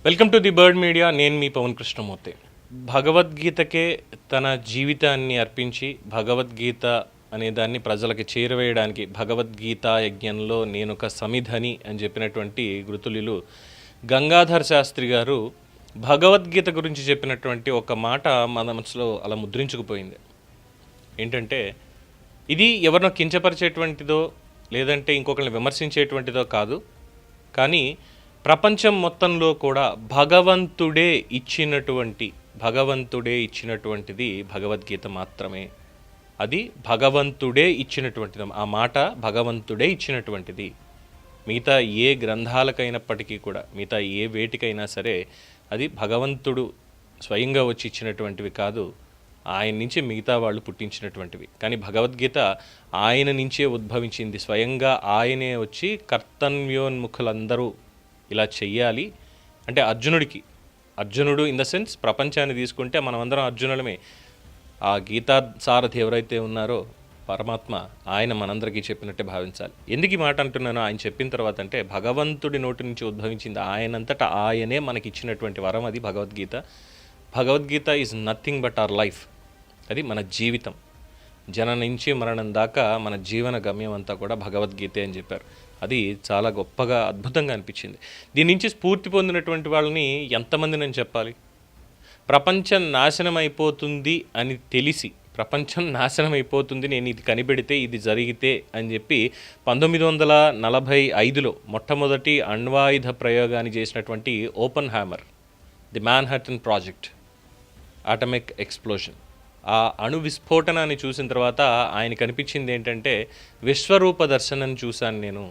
Welcome to the bird media. నేను మీ పవన్ కృష్ణమూర్తి. భగవద్గీతకే తన జీవితాన్ని అర్పించి భగవద్గీత అనే దాన్ని ప్రజలకి చేరవేయడానికి భగవద్గీత యజ్ఞంలో నేనొక సమిధని అని చెప్పినటువంటి గురుతుల్యులు గంగాధర్ శాస్త్రి గారు భగవద్గీత గురించి చెప్పినటువంటి ఒక మాట మన మనసులో అలా ముద్రించుకుపోయింది. ఏంటంటే, ఇది ఎవరినో కించపరిచేటువంటిదో లేదంటే ఇంకొకరిని విమర్శించేటువంటిదో కాదు, కానీ ప్రపంచం మొత్తంలో కూడా భగవంతుడే ఇచ్చినటువంటిది భగవద్గీత మాత్రమే. అది భగవంతుడే ఇచ్చినటువంటిది. ఆ మాట భగవంతుడే ఇచ్చినటువంటిది. మిగతా ఏ గ్రంథాలకైనప్పటికీ కూడా, మిగతా ఏ వేటికైనా సరే అది భగవంతుడు స్వయంగా వచ్చి ఇచ్చినటువంటివి కాదు, ఆయన నుంచి మిగతా వాళ్ళు పుట్టించినటువంటివి. కానీ భగవద్గీత ఆయన నుంచే ఉద్భవించింది. స్వయంగా ఆయనే వచ్చి కర్తవ్యోన్ముఖులందరూ ఇలా చెయ్యాలి అంటే అర్జునుడు ఇన్ ద సెన్స్ ప్రపంచాన్ని తీసుకుంటే మనమందరం అర్జునులమే. ఆ గీతా సారథి ఎవరైతే ఉన్నారో పరమాత్మ, ఆయన మనందరికీ చెప్పినట్టే భావించాలి. ఎందుకు ఈ మాట అంటున్నానో ఆయన చెప్పిన తర్వాత అంటే, భగవంతుడి నోటి నుంచి ఉద్భవించింది, ఆయనంతటా ఆయనే మనకి ఇచ్చినటువంటి వరం అది Bhagavad Gita. Bhagavad Gita is nothing but our life. అది మన జీవితం. జననం నుంచి మరణం దాకా మన జీవన గమ్యం అంతా కూడా భగవద్గీతే అని చెప్పారు. అది చాలా గొప్పగా అద్భుతంగా అనిపించింది. దీని నుంచి స్ఫూర్తి పొందినటువంటి వాళ్ళని ఎంతమంది నేను చెప్పాలి? ప్రపంచం నాశనం అయిపోతుంది అని తెలిసి, ప్రపంచం నాశనం అయిపోతుంది, నేను ఇది కనిపెడితే ఇది జరిగితే అని చెప్పి 1945లో మొట్టమొదటి అణ్వాయుధ ప్రయోగాన్ని చేసినటువంటి Oppenheimer, the Manhattan project, atomic explosion, ఆ అణు విస్ఫోటనాన్ని చూసిన తర్వాత ఆయన కనిపించింది ఏంటంటే, విశ్వరూప దర్శనం చూశాను నేను.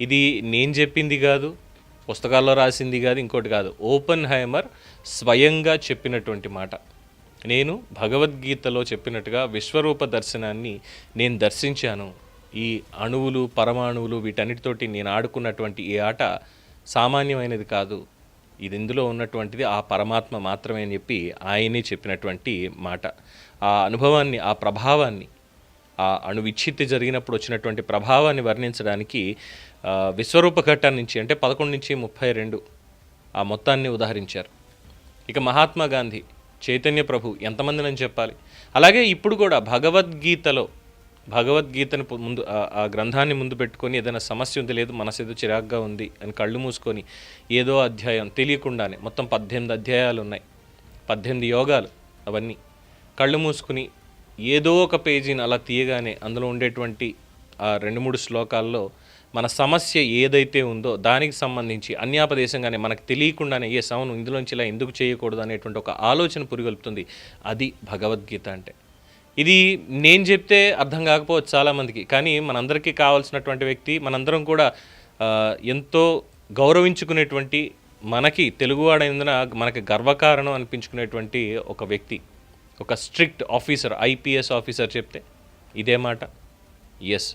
ఇది నేను చెప్పింది కాదు, పుస్తకాల్లో రాసింది కాదు, ఇంకోటి కాదు, ఓపెన్ హైమర్ స్వయంగా చెప్పినటువంటి మాట. నేను భగవద్గీతలో చెప్పినట్టుగా విశ్వరూప దర్శనాన్ని నేను దర్శించాను. ఈ అణువులు, పరమాణువులు, వీటన్నిటితోటి నేను ఆడుకున్నటువంటి ఈ ఆట సామాన్యమైనది కాదు, ఇది ఇందులో ఉన్నటువంటిది ఆ పరమాత్మ మాత్రమే అని చెప్పి ఆయనే చెప్పినటువంటి మాట. ఆ అనుభవాన్ని, ఆ ప్రభావాన్ని, ఆ అణు విచ్ఛిత్తి జరిగినప్పుడు వచ్చినటువంటి ప్రభావాన్ని వర్ణించడానికి విశ్వరూప ఘట్టం నుంచి అంటే 11 నుంచి 32 ఆ మొత్తాన్ని ఉదాహరించారు. ఇక మహాత్మా గాంధీ, చైతన్య ప్రభు, ఎంతమందినని చెప్పాలి? అలాగే ఇప్పుడు కూడా భగవద్గీతను ముందు, ఆ గ్రంథాన్ని ముందు పెట్టుకొని ఏదైనా సమస్య ఉంది, లేదు మనసు ఏదో చిరాగ్గా ఉంది అని కళ్ళు మూసుకొని ఏదో అధ్యాయం తెలియకుండానే, మొత్తం 18 అధ్యాయాలు ఉన్నాయి, 18 యోగాలు, అవన్నీ కళ్ళు మూసుకుని ఏదో ఒక పేజీని అలా తీయగానే అందులో ఉండేటువంటి ఆ 2-3 శ్లోకాల్లో మన సమస్య ఏదైతే ఉందో దానికి సంబంధించి అన్యాపదేశంగానే మనకు తెలియకుండానే అవును ఇందులోంచి ఇలా ఎందుకు చేయకూడదు అనేటువంటి ఒక ఆలోచన పురిగొల్పుతుంది. అది భగవద్గీత అంటే. ఇది నేను చెప్తే అర్థం కాకపోవచ్చు చాలామందికి, కానీ మనందరికీ కావాల్సినటువంటి వ్యక్తి, మనందరం కూడా ఎంతో గౌరవించుకునేటువంటి, మనకి తెలుగువాడైనందున మనకి గర్వకారణం అనిపించుకునేటువంటి ఒక వ్యక్తి, ఒక స్ట్రిక్ట్ ఆఫీసర్, ఐపీఎస్ ఆఫీసర్ చెప్తే ఇదే మాట. Yes,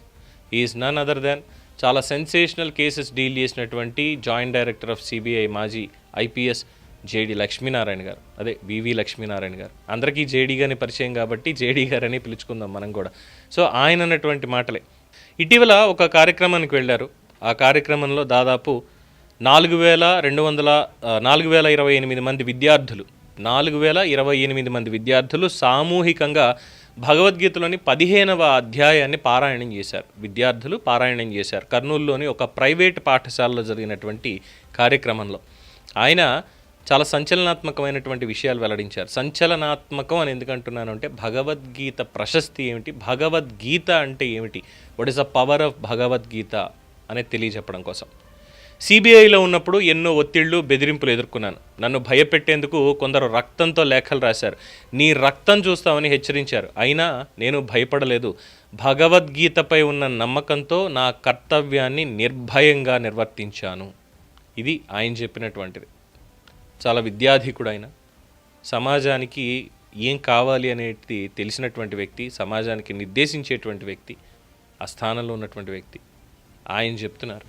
is none other than చాలా సెన్సేషనల్ కేసెస్ డీల్ చేసినటువంటి జాయింట్ డైరెక్టర్ ఆఫ్ సిబిఐ, మాజీ ఐపీఎస్ జేడి లక్ష్మీనారాయణ గారు, అదే వివి లక్ష్మీనారాయణ గారు. అందరికీ జేడీగానే పరిచయం కాబట్టి జేడీ గారని పిలుచుకుందాం మనం కూడా. సో ఆయన అన్నటువంటి మాటలే. ఇటీవల ఒక కార్యక్రమానికి వెళ్ళారు. ఆ కార్యక్రమంలో దాదాపు 4,028 మంది విద్యార్థులు, 4,028 మంది విద్యార్థులు సామూహికంగా భగవద్గీతలోని 15వ అధ్యాయాన్ని పారాయణం చేశారు. విద్యార్థులు పారాయణం చేశారు కర్నూలులోని ఒక ప్రైవేట్ పాఠశాలలో జరిగినటువంటి కార్యక్రమంలో. ఆయన చాలా సంచలనాత్మకమైనటువంటి విషయాలు వెల్లడించారు. సంచలనాత్మకం అని ఎందుకంటున్నాను అంటే, భగవద్గీత ప్రశస్తి ఏమిటి, భగవద్గీత అంటే ఏమిటి, what is the power of Bhagavad Gita అనేది తెలియజెప్పడం కోసం. సిబిఐలో ఉన్నప్పుడు ఎన్నో ఒత్తిళ్లు, బెదిరింపులు ఎదుర్కొన్నాను. నన్ను భయపెట్టేందుకు కొందరు రక్తంతో లేఖలు రాశారు. నీ రక్తం చూస్తామని హెచ్చరించారు. అయినా నేను భయపడలేదు. భగవద్గీతపై ఉన్న నమ్మకంతో నా కర్తవ్యాన్ని నిర్భయంగా నిర్వర్తించాను. ఇది ఆయన చెప్పినటువంటిది. చాలా విద్యాధికుడు ఆయన. సమాజానికి ఏం కావాలి అనేది తెలిసినటువంటి వ్యక్తి, సమాజానికి నిర్దేశించేటువంటి వ్యక్తి, ఆ స్థానంలో ఉన్నటువంటి వ్యక్తి. ఆయన చెప్తున్నారు,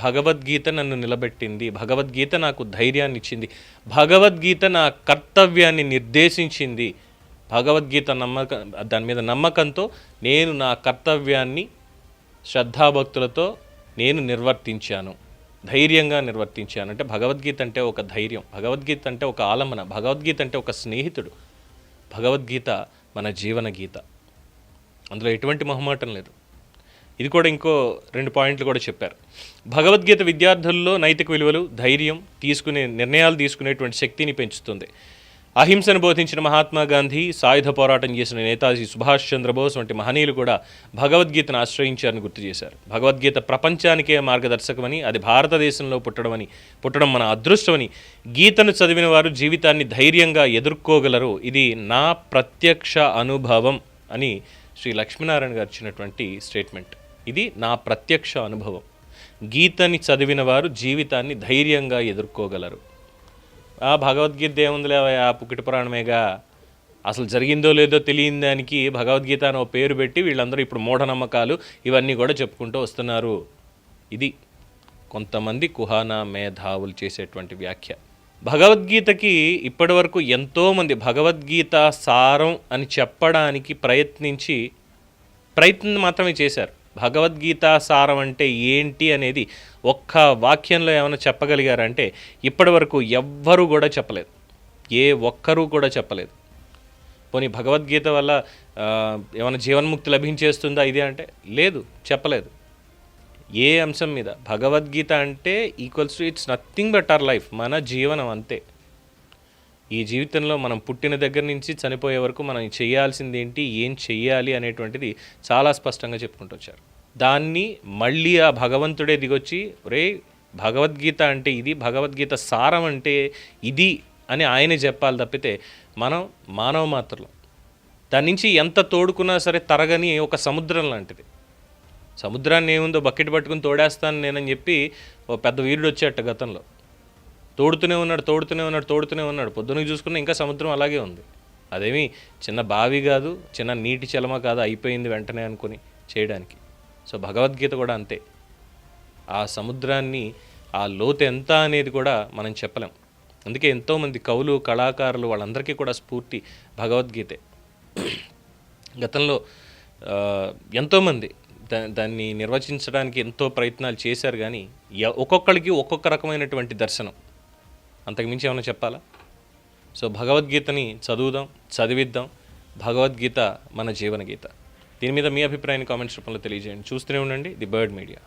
భగవద్గీత నన్ను నిలబెట్టింది, భగవద్గీత నాకు ధైర్యాన్ని ఇచ్చింది, భగవద్గీత నా కర్తవ్యాన్ని నిర్దేశించింది, భగవద్గీత దాని మీద నమ్మకంతో నేను నా కర్తవ్యాన్ని శ్రద్ధాభక్తులతో నేను నిర్వర్తించాను. ధైర్యంగా నిర్వర్తించాను. అంటే భగవద్గీత అంటే ఒక ధైర్యం, భగవద్గీత అంటే ఒక ఆలంబన, భగవద్గీత అంటే ఒక స్నేహితుడు, భగవద్గీత మన జీవన గీత. అందులో ఎటువంటి మొహమాటం లేదు. ఇది కూడా ఇంకో 2 పాయింట్లు కూడా చెప్పారు. భగవద్గీత విద్యార్థుల్లో నైతిక విలువలు, ధైర్యం, నిర్ణయాలు తీసుకునేటువంటి శక్తిని పెంచుతుంది. అహింసను బోధించిన మహాత్మా గాంధీ, సాయుధ పోరాటం చేసిన నేతాజీ సుభాష్ చంద్రబోస్ వంటి మహనీయులు కూడా భగవద్గీతను ఆశ్రయించారని గుర్తు చేశారు. భగవద్గీత ప్రపంచానికే మార్గదర్శకమని, అది భారతదేశంలో పుట్టడం మన అదృష్టమని, గీతను చదివిన వారు జీవితాన్ని ధైర్యంగా ఎదుర్కోగలరు, ఇది నా ప్రత్యక్ష అనుభవం అని శ్రీ లక్ష్మీనారాయణ గారు ఇచ్చినటువంటి స్టేట్మెంట్. ఇది నా ప్రత్యక్ష అనుభవం. గీతని చదివిన వారు జీవితాన్ని ధైర్యంగా ఎదుర్కోగలరు. భగవద్గీత ఏముందిలే, ఆ పుకిటి పురాణమేగా, అసలు జరిగిందో లేదో తెలియని దానికి భగవద్గీత అని పేరు పెట్టి వీళ్ళందరూ ఇప్పుడు మూఢనమ్మకాలు ఇవన్నీ కూడా చెప్పుకుంటూ వస్తున్నారు. ఇది కొంతమంది కుహానా మేధావులు చేసేటువంటి వ్యాఖ్య. భగవద్గీతకి ఇప్పటి వరకు ఎంతోమంది భగవద్గీత సారం అని చెప్పడానికి ప్రయత్నం మాత్రమే చేశారు. భగవద్గీత సారం అంటే ఏంటి అనేది ఒక్క వాక్యంలో ఏమైనా చెప్పగలిగారంటే ఇప్పటి వరకు ఎవ్వరూ కూడా చెప్పలేదు, ఏ ఒక్కరూ కూడా చెప్పలేదు. పోనీ భగవద్గీత వల్ల ఏమైనా జీవన్ముక్తి లభించేస్తుందా ఇది అంటే లేదు, చెప్పలేదు. ఏ అంశం మీద భగవద్గీత అంటే equals to it's nothing but our life, మన జీవనం అంతే. ఈ జీవితంలో మనం పుట్టిన దగ్గర నుంచి చనిపోయే వరకు మనం చేయాల్సింది ఏంటి, ఏం చెయ్యాలి అనేటువంటిది చాలా స్పష్టంగా చెప్పుకుంటూ వచ్చారు. దాన్ని మళ్ళీ ఆ భగవంతుడే దిగొచ్చి రే భగవద్గీత అంటే ఇది, భగవద్గీత సారం అంటే ఇది అని ఆయనే చెప్పాలి తప్పితే మనం మానవ మాత్రలు దాని నుంచి ఎంత తోడుకున్నా సరే తరగని ఒక సముద్రం లాంటిది. సముద్రాన్ని ఏముందో బకెట్ పట్టుకుని తోడేస్తాను నేనని చెప్పి ఓ పెద్ద వీరుడు వచ్చేట గతంలో తోడుతూనే ఉన్నాడు. పొద్దునకి చూసుకున్న ఇంకా సముద్రం అలాగే ఉంది. అదేమి చిన్న బావి కాదు, చిన్న నీటి చలమ కాదు, అయిపోయింది వెంటనే అనుకుని చేయడానికి. సో భగవద్గీత కూడా అంతే. ఆ సముద్రాన్ని ఆ లోతు ఎంత అనేది కూడా మనం చెప్పలేం. అందుకే ఎంతోమంది కవులు, కళాకారులు వాళ్ళందరికీ కూడా స్ఫూర్తి భగవద్గీతే. గతంలో ఎంతోమంది దాన్ని నిర్వచించడానికి ఎంతో ప్రయత్నాలు చేశారు, కానీ ఒక్కొక్కరికి ఒక్కొక్క రకమైనటువంటి దర్శనం. అంతకుమించి ఏమైనా చెప్పాలా? సో భగవద్గీతని చదివిద్దాం. భగవద్గీత మన జీవన గీత. దీని మీద మీ అభిప్రాయాన్ని కామెంట్స్ రూపంలో తెలియజేయండి. చూస్తూనే ఉండండి ది బర్డ్ మీడియా.